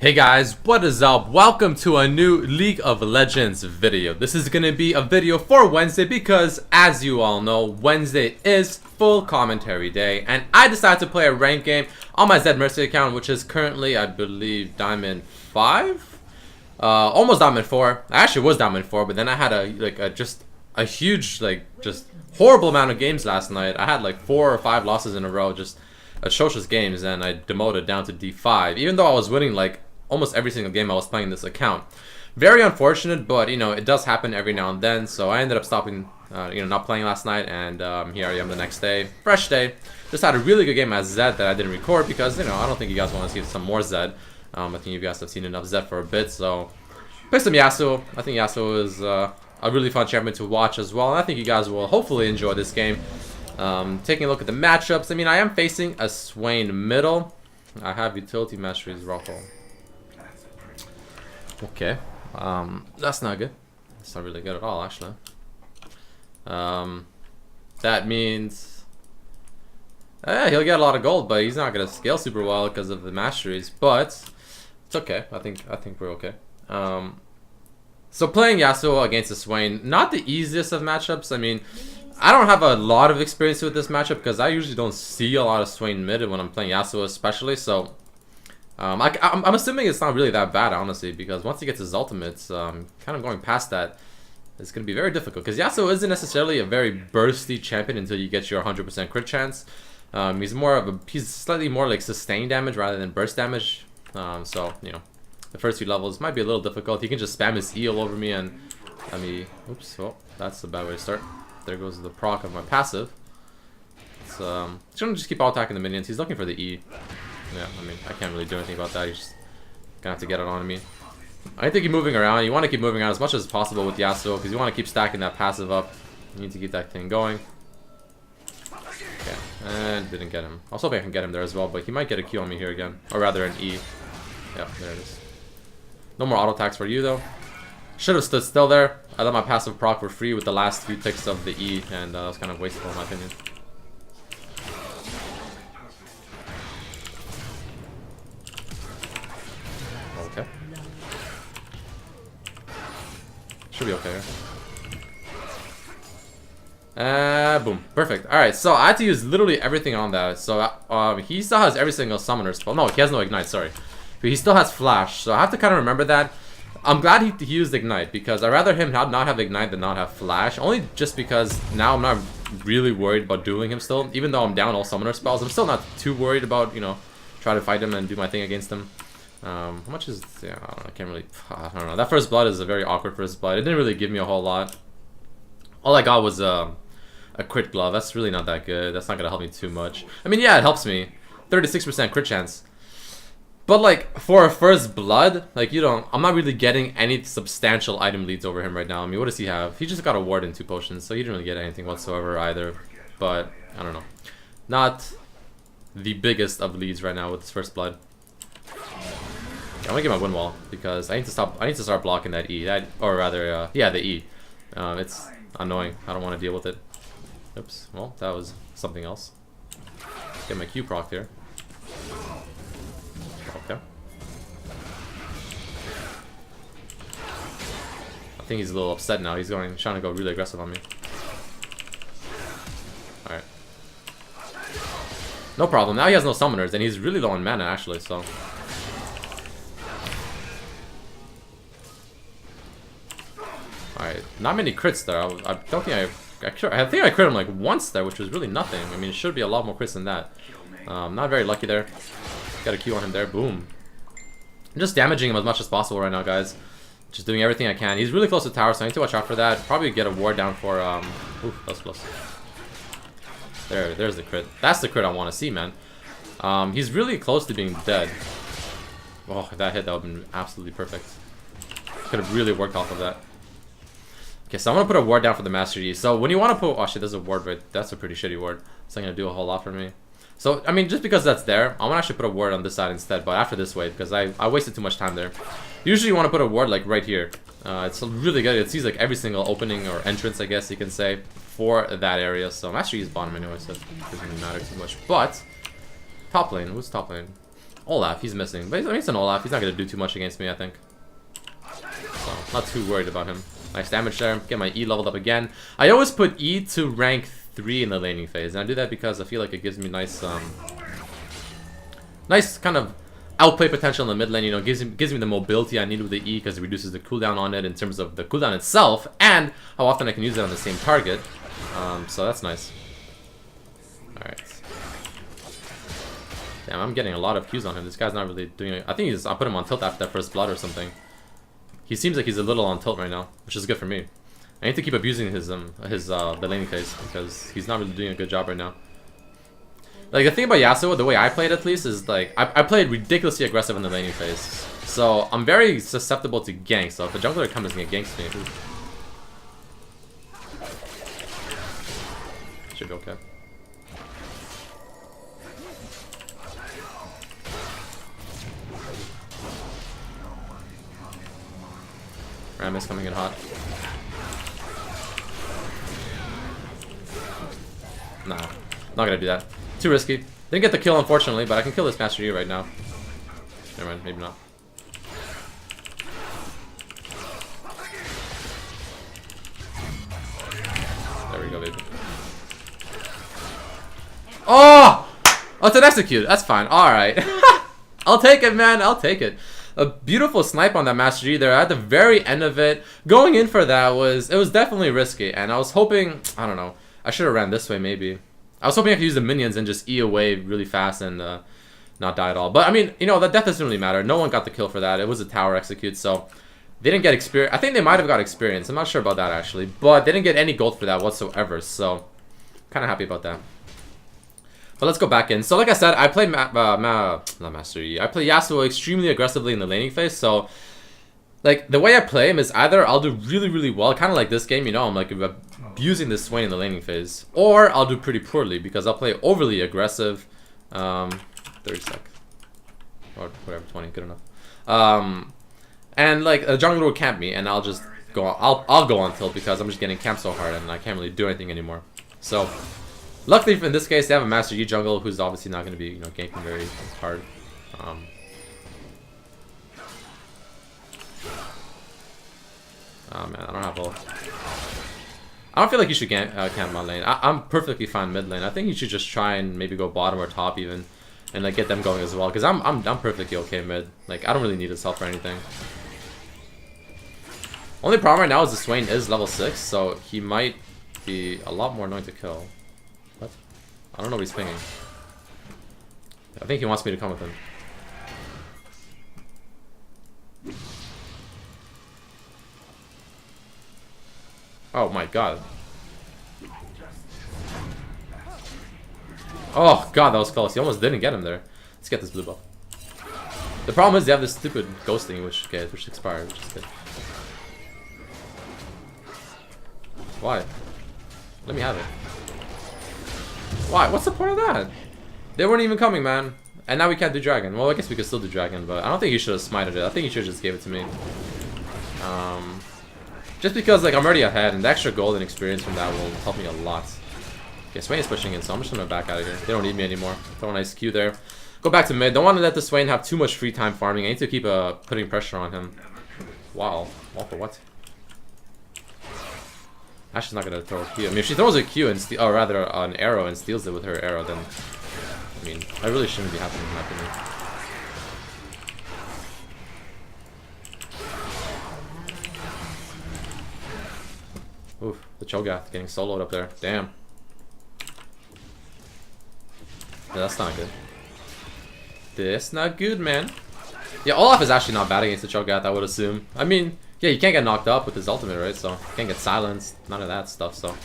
Hey guys, what is up? Welcome to a new League of Legends video. This is going to be a video for Wednesday because, as you all know, Wednesday is full commentary day. And I decided to play a ranked game on my Zed Mercy account, which is currently, I believe, Diamond 5? Almost Diamond 4. I actually was Diamond 4, but then I had a huge, just horrible amount of games last night. I had like 4 or 5 losses in a row, just atrocious games, and I demoted down to D5, even though I was winning like almost every single game I was playing this account. Very unfortunate, but you know, it does happen every now and then. So I ended up stopping, not playing last night, and here I am the next day, fresh day. Just had a really good game as Zed that I didn't record because I don't think you guys want to see some more Zed. I think you guys have seen enough Zed for a bit, so play some Yasuo. I think Yasuo is a really fun champion to watch as well, and I think you guys will hopefully enjoy this game. Taking a look at the matchups, I am facing a Swain middle. I have utility masteries Rocco. Okay, that's not good. It's not really good at all, actually. That means he'll get a lot of gold, but he's not gonna scale super well because of the masteries. But it's okay. I think we're okay. So playing Yasuo against a Swain, not the easiest of matchups. I don't have a lot of experience with this matchup because I usually don't see a lot of Swain mid when I'm playing Yasuo, especially. So I'm assuming it's not really that bad, honestly, because once he gets his ultimates, kind of going past that, it's going to be very difficult. Because Yasuo isn't necessarily a very bursty champion until you get your 100% crit chance. He's slightly more like sustained damage rather than burst damage. So, the first few levels might be a little difficult. He can just spam his E all over me and oops, well, that's a bad way to start. There goes the proc of my passive. He's gonna just keep attacking the minions. He's looking for the E. Yeah, I can't really do anything about that. He's just gonna have to get it on me. I think keep moving around. You want to keep moving around as much as possible with Yasuo because you want to keep stacking that passive up. You need to keep that thing going. Okay, and didn't get him. I was hoping I can get him there as well, but he might get a Q on me here again. Or rather an E. Yeah, there it is. No more auto attacks for you though. Should have stood still there. I let my passive proc for free with the last few ticks of the E, and that was kind of wasteful in my opinion. Okay. Should be okay. Boom. Perfect. Alright, so I had to use literally everything on that. So he still has every single summoner spell. No, he has no ignite, sorry. But he still has flash, so I have to kind of remember that. I'm glad he used ignite because I'd rather him not have ignite than not have flash. Only just because now I'm not really worried about dueling him still. Even though I'm down all summoner spells, I'm still not too worried about, try to fight him and do my thing against him. How much is... Yeah, I can't really... I don't know. That first blood is a very awkward first blood. It didn't really give me a whole lot. All I got was a crit glove. That's really not that good. That's not going to help me too much. Yeah, it helps me. 36% crit chance. But like for a first blood, I'm not really getting any substantial item leads over him right now. What does he have? He just got a ward and 2 potions, so he didn't really get anything whatsoever either. But I don't know. Not the biggest of leads right now with his first blood. Okay, I'm gonna get my win wall because I need to start blocking that E. Yeah, the E. It's annoying. I don't want to deal with it. Oops. Well, that was something else. Get my Q proc here. Okay. I think he's a little upset now. He's trying to go really aggressive on me. Alright. No problem. Now he has no summoners, and he's really low on mana, actually, so... Alright. Not many crits there. I don't think I think I crit him like once there, which was really nothing. It should be a lot more crits than that. Not very lucky there. Got a Q on him there. Boom. I'm just damaging him as much as possible right now, guys. Just doing everything I can. He's really close to tower, so I need to watch out for that. Probably get a ward down for... Oof, that was close. There's the crit. That's the crit I want to see, man. He's really close to being dead. Oh, if that hit, that would have been absolutely perfect. Could have really worked off of that. Okay, so I'm going to put a ward down for the Master Yi. So when you want to put... Oh, shit, there's a ward, right? That's a pretty shitty ward. It's not going to do a whole lot for me. So, just because that's there, I'm going to actually put a ward on this side instead, but after this wave, because I wasted too much time there. Usually you want to put a ward, like, right here. It's really good. It sees, like, every single opening or entrance, I guess you can say, for that area. So, Master Yi's bottom anyway, so it doesn't really matter too much. But, top lane. Who's top lane? Olaf, he's missing. But he's an Olaf. He's not going to do too much against me, I think. So, not too worried about him. Nice damage there. Get my E leveled up again. I always put E to rank 3 in the laning phase. And I do that because I feel like it gives me nice, nice kind of outplay potential in the mid lane. You know, gives me the mobility I need with the E because it reduces the cooldown on it in terms of the cooldown itself and how often I can use it on the same target. So that's nice. Alright. Damn, I'm getting a lot of Qs on him. This guy's not really doing it. I think I put him on tilt after that first blood or something. He seems like he's a little on tilt right now, which is good for me. I need to keep abusing his the laning phase because he's not really doing a good job right now. Like, the thing about Yasuo, the way I play it at least, is like I played ridiculously aggressive in the laning phase. So I'm very susceptible to ganks. So if a jungler comes and ganks me, should be okay. Ram is coming in hot. Nah, not gonna do that. Too risky. Didn't get the kill, unfortunately, but I can kill this Master Yi right now. Never mind, maybe not. There we go, baby. Oh! Oh, it's an execute. That's fine. Alright. I'll take it, man. I'll take it. A beautiful snipe on that Master Yi there at the very end of it. Going in for that was definitely risky, and I was hoping, I don't know, I should have ran this way maybe. I was hoping I could use the minions and just E away really fast and not die at all. But I mean, you know, the death doesn't really matter. No one got the kill for that. It was a tower execute, so they didn't get experience. I think they might have got experience. I'm not sure about that actually, but they didn't get any gold for that whatsoever. So kind of happy about that. But let's go back in. So like I said, I play not Master Yi. I play Yasuo extremely aggressively in the laning phase. So like the way I play him is either I'll do really, really well, kind of like this game, you know, I'm like abusing this Swain in the laning phase, or I'll do pretty poorly because I'll play overly aggressive. 30 sec. Or whatever, 20, good enough. And like a jungler will camp me and I'll just go on, I'll go on tilt because I'm just getting camped so hard and I can't really do anything anymore. So luckily, in this case, they have a Master Yi jungle who's obviously not going to be, you know, ganking very hard. Oh man, I don't have ult. I don't feel like you should camp my lane. I'm perfectly fine mid lane. I think you should just try and maybe go bottom or top even, and like get them going as well. Because I'm perfectly okay mid. Like I don't really need his help or anything. Only problem right now is the Swain is level 6, so he might be a lot more annoying to kill. What? I don't know what he's pinging. I think he wants me to come with him. Oh my god. Oh god, that was close. He almost didn't get him there. Let's get this blue buff. The problem is they have this stupid ghosting which expired, which is good. Why? Let me have it. Why? What's the point of that? They weren't even coming, man. And now we can't do dragon. Well, I guess we could still do dragon, but I don't think you should have smited it. I think you should have just gave it to me. Just because like I'm already ahead, and the extra gold and experience from that will help me a lot. Okay, Swain is pushing in, so I'm just gonna back out of here. They don't need me anymore. Throw a nice Q there. Go back to mid. Don't want to let the Swain have too much free time farming. I need to keep putting pressure on him. Wow. All for what? Ashe's not gonna throw a Q. I mean, if she throws a Q and or rather an arrow and steals it with her arrow, then I mean, that really shouldn't be happening in my opinion. Oof, the Cho'Gath getting soloed up there. Damn. Yeah, that's not good. That's not good, man. Yeah, Olaf is actually not bad against the Cho'Gath, I would assume. I mean, yeah, you can't get knocked up with his ultimate, right? So, you can't get silenced, none of that stuff, so.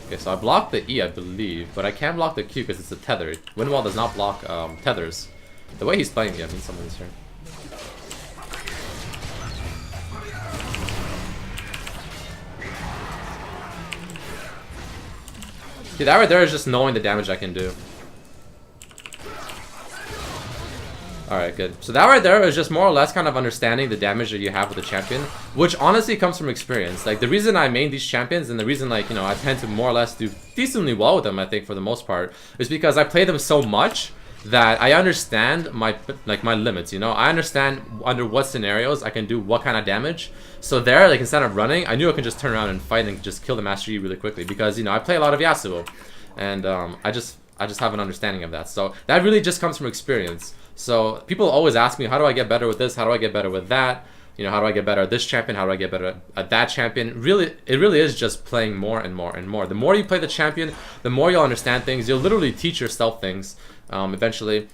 Okay, so I blocked the E, I believe, but I can't block the Q because it's a tether. Windwall does not block tethers. The way he's playing, yeah, means something this turn. See, that right there is just knowing the damage I can do. Alright, good. So that right there is just more or less kind of understanding the damage that you have with the champion, which honestly comes from experience. Like, the reason I main these champions and the reason, like, you know, I tend to more or less do decently well with them, I think, for the most part, is because I play them so much that I understand my limits, you know? I understand under what scenarios I can do what kind of damage. So there, like, instead of running, I knew I could just turn around and fight and just kill the Master Yi really quickly. Because, you know, I play a lot of Yasuo. And I just have an understanding of that. So that really just comes from experience. So people always ask me, how do I get better with this? How do I get better with that? You know, how do I get better at this champion? How do I get better at that champion? Really, it really is just playing more and more and more. The more you play the champion, the more you'll understand things. You'll literally teach yourself things. Eventually,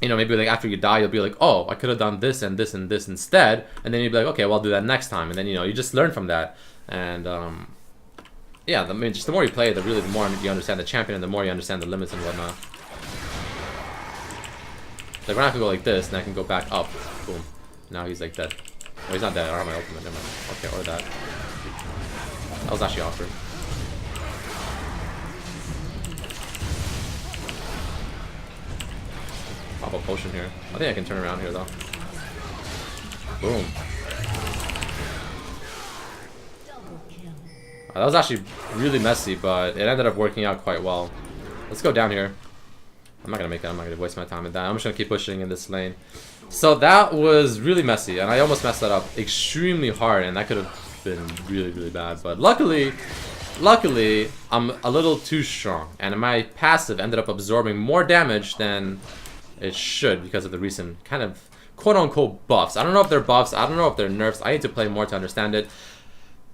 you know, maybe like after you die, you'll be like, oh, I could have done this and this and this instead. And then you'll be like, okay, well, I'll do that next time. And then, you know, you just learn from that. And yeah, I mean, just the more you play, the more you understand the champion and the more you understand the limits and whatnot. Like, when I can go like this, and I can go back up. Boom. Now he's like dead. Oh, he's not dead. I don't have my ultimate. Never mind. Okay, or that. That was actually awkward. Pop a potion here. I think I can turn around here, though. Boom. That was actually really messy, but it ended up working out quite well. Let's go down here. I'm not gonna make that. I'm not gonna waste my time with that. I'm just gonna keep pushing in this lane. So that was really messy, and I almost messed that up extremely hard, and that could have been really, really bad. But luckily, I'm a little too strong, and my passive ended up absorbing more damage than it should because of the recent kind of quote-unquote buffs. I don't know if they're buffs. I don't know if they're nerfs. I need to play more to understand it.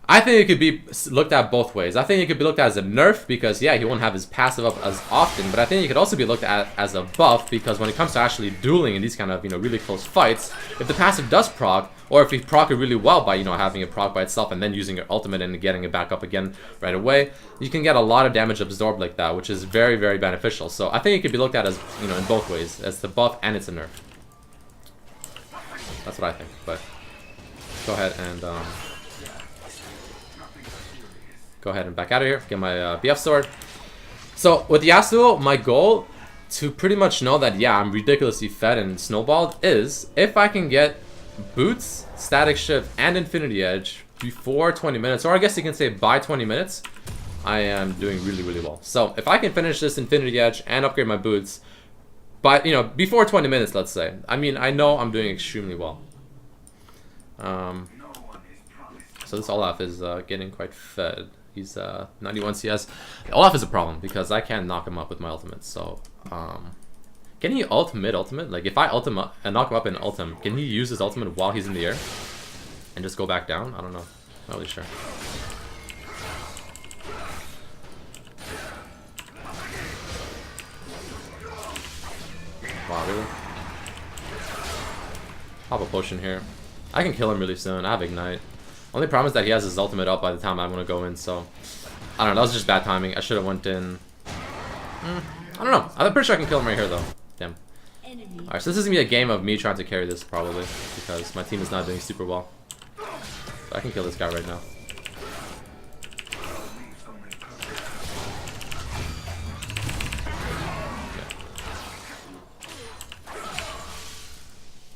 I think it could be looked at both ways. I think it could be looked at as a nerf because, yeah, he won't have his passive up as often. But I think it could also be looked at as a buff because when it comes to actually dueling in these kind of, you know, really close fights, if the passive does proc, or if you proc it really well by, you know, having it proc by itself and then using your ultimate and getting it back up again right away, you can get a lot of damage absorbed like that, which is very, very beneficial. So I think it could be looked at as, you know, in both ways, as the buff and it's a nerf. That's what I think. But go ahead and back out of here. Get my BF sword. So with Yasuo, my goal to pretty much know that, yeah, I'm ridiculously fed and snowballed is if I can get boots, static shift, and infinity edge before 20 minutes, or I guess you can say by 20 minutes, I am doing really, really well. So if I can finish this infinity edge and upgrade my boots, but, you know, before 20 minutes, let's say. I mean, I know I'm doing extremely well. So this Olaf is getting quite fed. He's 91 CS. Olaf is a problem because I can't knock him up with my ultimate. So, can he ult mid-ultimate? Like, if I ult him up and knock him up in ultim, can he use his ultimate while he's in the air? And just go back down? I don't know. Not really sure. Wow, really? Pop a potion here. I can kill him really soon. I have Ignite. Only problem is that he has his ultimate up by the time I want to go in, so I don't know. That was just bad timing. I should have went in. I don't know. I'm pretty sure I can kill him right here, though. Damn. Alright, so this is going to be a game of me trying to carry this, probably, because my team is not doing super well. But I can kill this guy right now. Okay.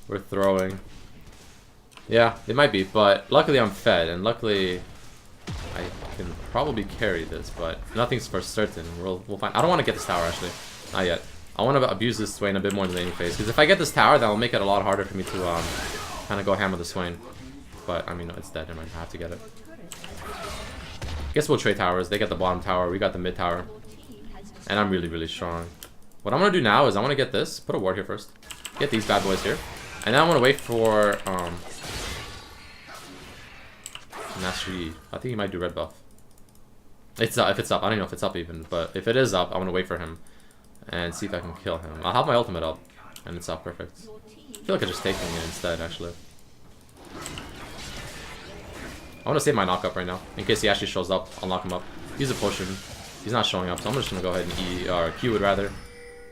We're throwing. Yeah, it might be, but luckily I'm fed, and luckily I can probably carry this, but nothing's for certain. We'll find. I don't want to get this tower, actually. Not yet. I want to abuse this Swain a bit more than any phase, because if I get this tower, that will make it a lot harder for me to kind of go ham with the Swain. But, I mean, no, it's dead. Never mind. I have to get it. Guess we'll trade towers. They get the bottom tower. We got the mid tower. And I'm really, really strong. What I'm going to do now is I want to get this. Put a ward here first. Get these bad boys here. And then I want to wait for Master Yi. I think he might do red buff. It's if it's up. I don't know if it's up even, but if it is up, I want to wait for him and see if I can kill him. I'll have my ultimate up, and it's up perfect. I feel like I'm just taking it instead, actually. I want to save my knock up right now in case he actually shows up. I'll knock him up. Use a potion. He's not showing up, so I'm just gonna go ahead and E or Q it rather,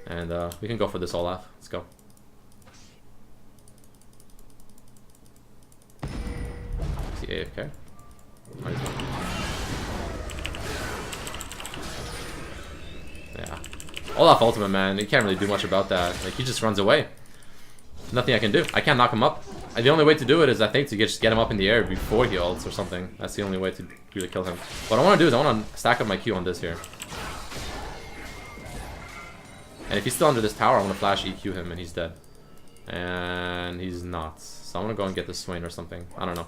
and we can go for this Olaf. Let's go. Is he AFK? Might as well. Yeah. Olaf ultimate, man. You can't really do much about that. Like, he just runs away. Nothing I can do. I can't knock him up. The only way to do it is, I think, to just get him up in the air before he ults or something. That's the only way to really kill him. What I want to do is I want to stack up my Q on this here. And if he's still under this tower, I'm gonna flash EQ him and he's dead. And he's not. So I'm gonna go and get the Swain or something. I don't know.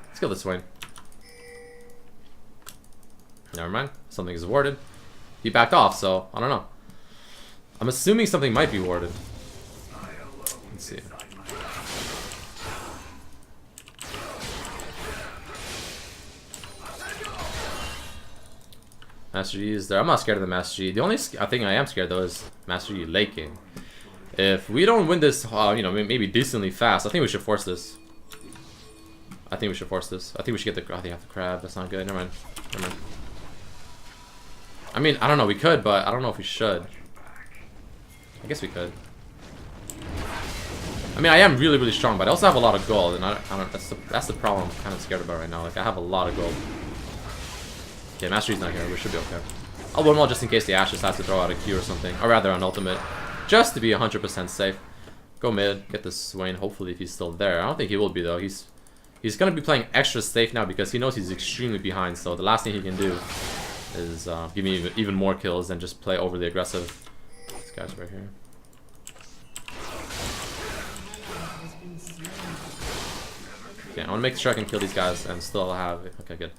Let's kill the Swain. Never mind. Something is warded. He backed off, so I don't know. I'm assuming something might be warded. Let's see. Master Yi is there. I'm not scared of the Master Yi. The only thing I am scared though is Master Yi late game. If we don't win this, you know, maybe decently fast, I think we should force this. I think we should force this. I think we should get the. I think I have the crab. That's not good. Never mind. Never mind. I mean, I don't know. We could, but I don't know if we should. I guess we could. I mean, I am really, really strong, but I also have a lot of gold, and I don't. That's the problem I'm kind of scared about right now. Like, I have a lot of gold. Okay, Mastery's not here. We should be okay. I'll one more just in case the Ashe decides to throw out a Q or something, or rather an ultimate, just to be 100% safe. Go mid, get the Swain. Hopefully, if he's still there. I don't think he will be though. He's gonna be playing extra safe now because he knows he's extremely behind. So the last thing he can do is give me even more kills and just play overly aggressive. This guy's right here. Okay, I want to make sure I can kill these guys and still have... Okay, good.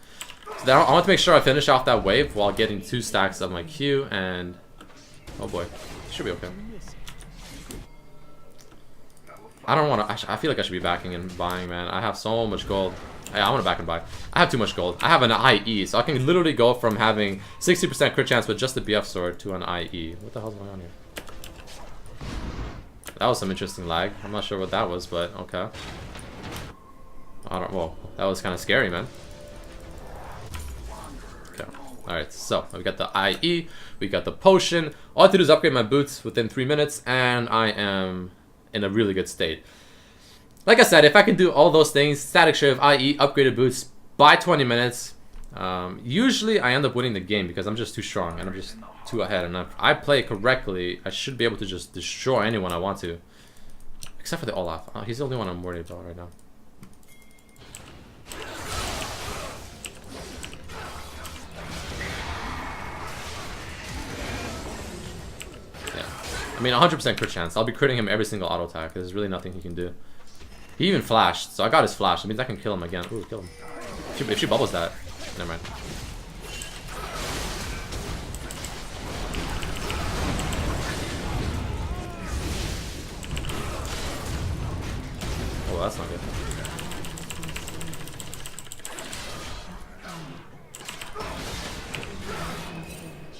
So I want to make sure I finish off that wave while getting 2 stacks of my Q and... Oh boy. Should be okay. I don't want to... I feel like I should be backing and buying, man. I have so much gold. Hey, I want to back and buy. I have too much gold. I have an IE, so I can literally go from having 60% crit chance with just the BF sword to an IE. What the hell's going on here? That was some interesting lag. I'm not sure what that was, but okay. I don't... Whoa. That was kind of scary, man. Okay. Alright, so we got the IE. We got the potion. All I have to do is upgrade my boots within 3 minutes, and I am in a really good state. Like I said, if I can do all those things, static shave, IE, upgraded boots, by 20 minutes, usually I end up winning the game because I'm just too strong and I'm just too ahead. And if I play correctly, I should be able to just destroy anyone I want to. Except for the Olaf. He's the only one I'm worried about right now. I mean, 100% crit chance. I'll be critting him every single auto attack. There's really nothing he can do. He even flashed, so I got his flash. That means I can kill him again. Ooh, kill him. If she bubbles that. Never mind. Oh, that's not good.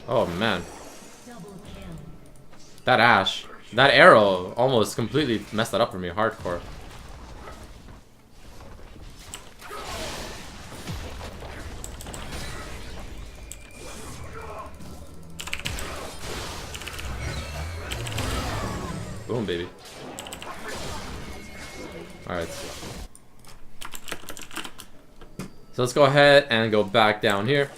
Oh, man. That Ashe, that arrow almost completely messed that up for me, hardcore. Boom, baby. Alright. So let's go ahead and go back down here.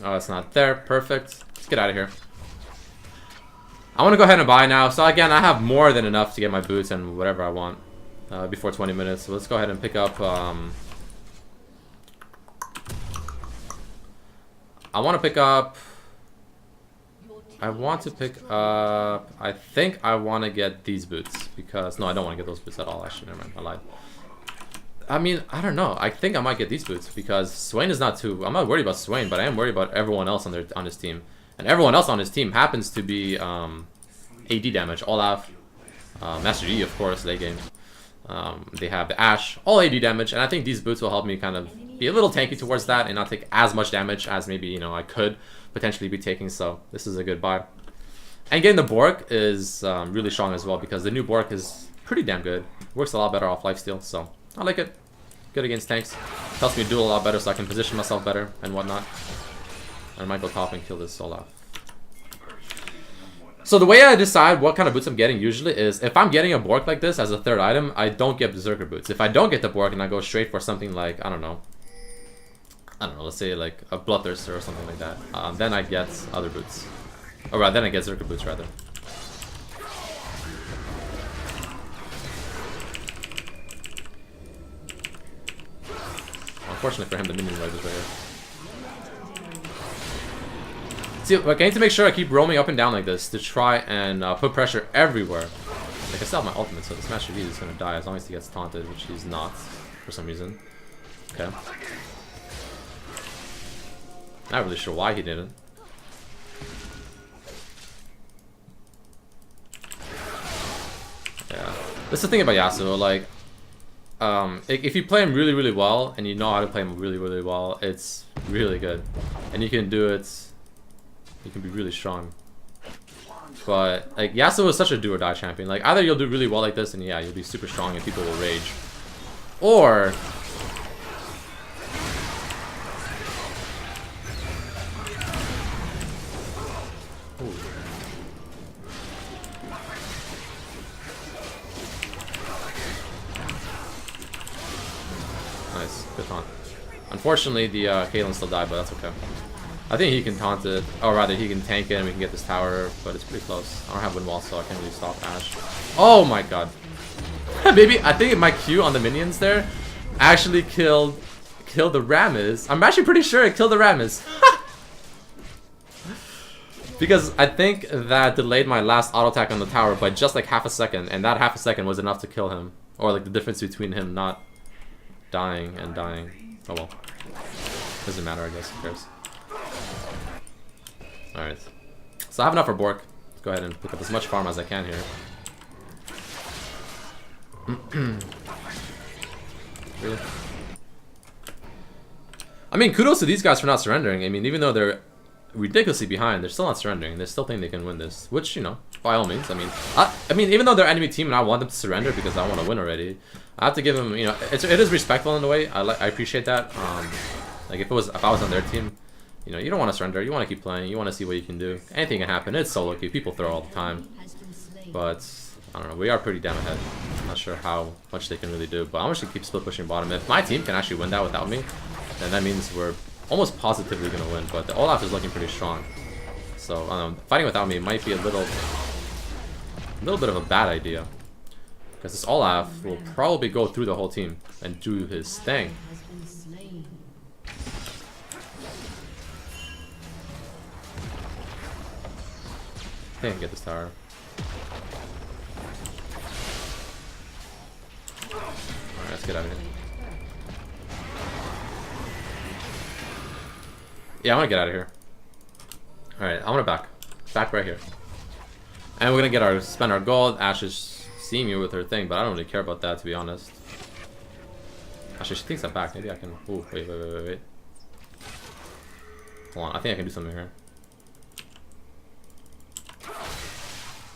Oh, it's not there. Perfect. Let's get out of here. I want to go ahead and buy now. So again, I have more than enough to get my boots and whatever I want before 20 minutes. So let's go ahead and pick up... I want to pick up... I think I want to get these boots. Because... No, I don't want to get those boots at all. Actually, never mind. I lied. I mean, I don't know. I think I might get these boots. Because Swain is not too... I'm not worried about Swain, but I am worried about everyone else on his team. And everyone else on his team happens to be AD damage. Olaf, Master Yi, of course, late game. They have the Ashe, all AD damage. And I think these boots will help me kind of be a little tanky towards that and not take as much damage as maybe, you know, I could potentially be taking. So this is a good buy. And getting the Bork is really strong as well because the new Bork is pretty damn good. Works a lot better off lifesteal, so I like it. Good against tanks. Helps me do a lot better so I can position myself better and whatnot. I might go top and kill this Olaf. So the way I decide what kind of boots I'm getting usually is if I'm getting a Bork like this as a third item, I don't get Berserker boots. If I don't get the Bork and I go straight for something like, I don't know, let's say like a Bloodthirster or something like that, then I get other boots. Or rather, then I get Berserker boots rather. Unfortunately for him, the minion rise is right here. See, like, I need to make sure I keep roaming up and down like this to try and put pressure everywhere. Like, I still have my ultimate, so this Master V is gonna die as long as he gets taunted, which he's not for some reason. Okay. Not really sure why he didn't. Yeah. That's the thing about Yasuo, like, if you play him really, really well, and you know how to play him really, really well, it's really good. And you can do it, you can be really strong. But, like, Yasuo is such a do-or-die champion. Like, either you'll do really well like this, and yeah, you'll be super strong and people will rage. Or... Ooh. Nice, good taunt. Unfortunately, the Caitlyn still died, but that's okay. I think he can taunt it, or rather he can tank it and we can get this tower, but it's pretty close. I don't have wind wall, so I can't really stop Ashe. Oh my god. Maybe, I think my Q on the minions there actually killed the Rammus. I'm actually pretty sure it killed the Rammus. Because I think that delayed my last auto attack on the tower by just like half a second, and that half a second was enough to kill him. Or like the difference between him not dying and dying. Oh well. Doesn't matter, I guess. Who cares? Alright. So I have enough for Bork. Let's go ahead and pick up as much farm as I can here. Really? I mean, kudos to these guys for not surrendering. I mean, even though they're ridiculously behind, they're still not surrendering. They still think they can win this. Which, you know, by all means. I mean, even though they're enemy team and I want them to surrender because I want to win already, I have to give them, you know, it is respectful in a way. I appreciate that. Like if I was on their team, you know, you don't want to surrender. You want to keep playing. You want to see what you can do. Anything can happen. It's solo queue. People throw all the time. But, I don't know. We are pretty damn ahead. I'm not sure how much they can really do. But I'm just going to keep split pushing bottom. If my team can actually win that without me, then that means we're almost positively going to win. But the Olaf is looking pretty strong. So, I don't know. Fighting without me might be a little bit of a bad idea. Because this Olaf will probably go through the whole team and do his thing. I think I can get this tower. Alright, let's get out of here. Yeah, I want to get out of here. Alright, I want to back. Back right here. And we're gonna spend our gold. Ashe is seeing me with her thing, but I don't really care about that, to be honest. Actually, she thinks I'm back. Maybe I can... Ooh, wait. Hold on, I think I can do something here.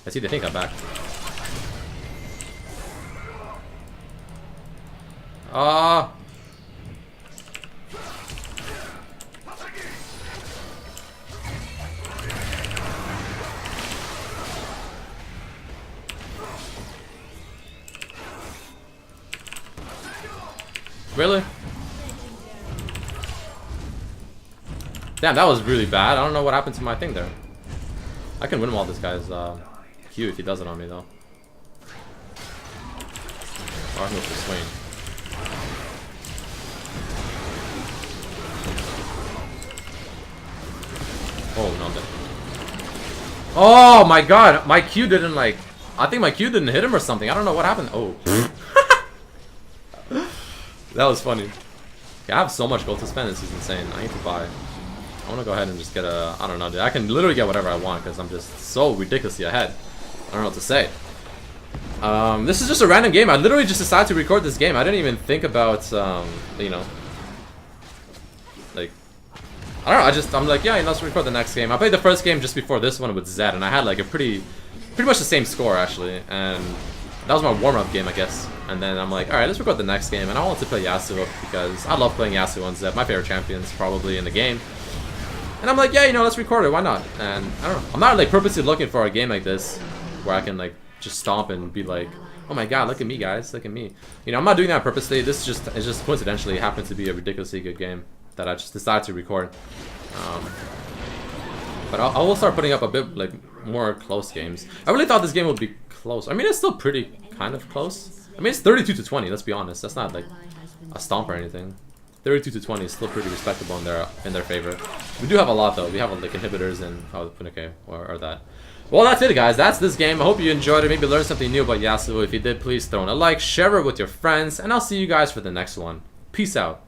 I see they think I'm back. Really? Damn, that was really bad. I don't know what happened to my thing there. I can win all this guy's Q if he does it on me though. Or I can go for Swain. Oh, no, I'm dead. Oh my god, my Q didn't like... I think my Q didn't hit him or something. I don't know what happened. Oh. That was funny. Okay, I have so much gold to spend, this is insane. I need to buy. I want to go ahead and just get a... I don't know, dude. I can literally get whatever I want because I'm just so ridiculously ahead. I don't know what to say. This is just a random game. I literally just decided to record this game. I didn't even think about, you know... Like... I don't know, I'm like, yeah, let's record the next game. I played the first game just before this one with Zed, and I had like a pretty much the same score, actually. And that was my warm-up game, I guess. And then I'm like, alright, let's record the next game. And I wanted to play Yasuo because I love playing Yasuo and Zed. My favorite champions, probably, in the game. And I'm like, yeah, let's record it, why not? And I don't know, I'm not like purposely looking for a game like this where I can like just stomp and be like, oh my god, look at me guys, look at me. You know, I'm not doing that purposely. This is just coincidentally happened to be a ridiculously good game that I just decided to record. But I will start putting up a bit like more close games. I really thought this game would be close. I mean, it's still pretty kind of close. I mean, it's 32-20, let's be honest. That's not like a stomp or anything. 32 to 20 is still pretty respectable in their favor. We do have a lot though. We have like inhibitors and okay, or that. Well, that's it, guys. That's this game. I hope you enjoyed it. Maybe learned something new about Yasuo. If you did, please throw in a like, share it with your friends, and I'll see you guys for the next one. Peace out.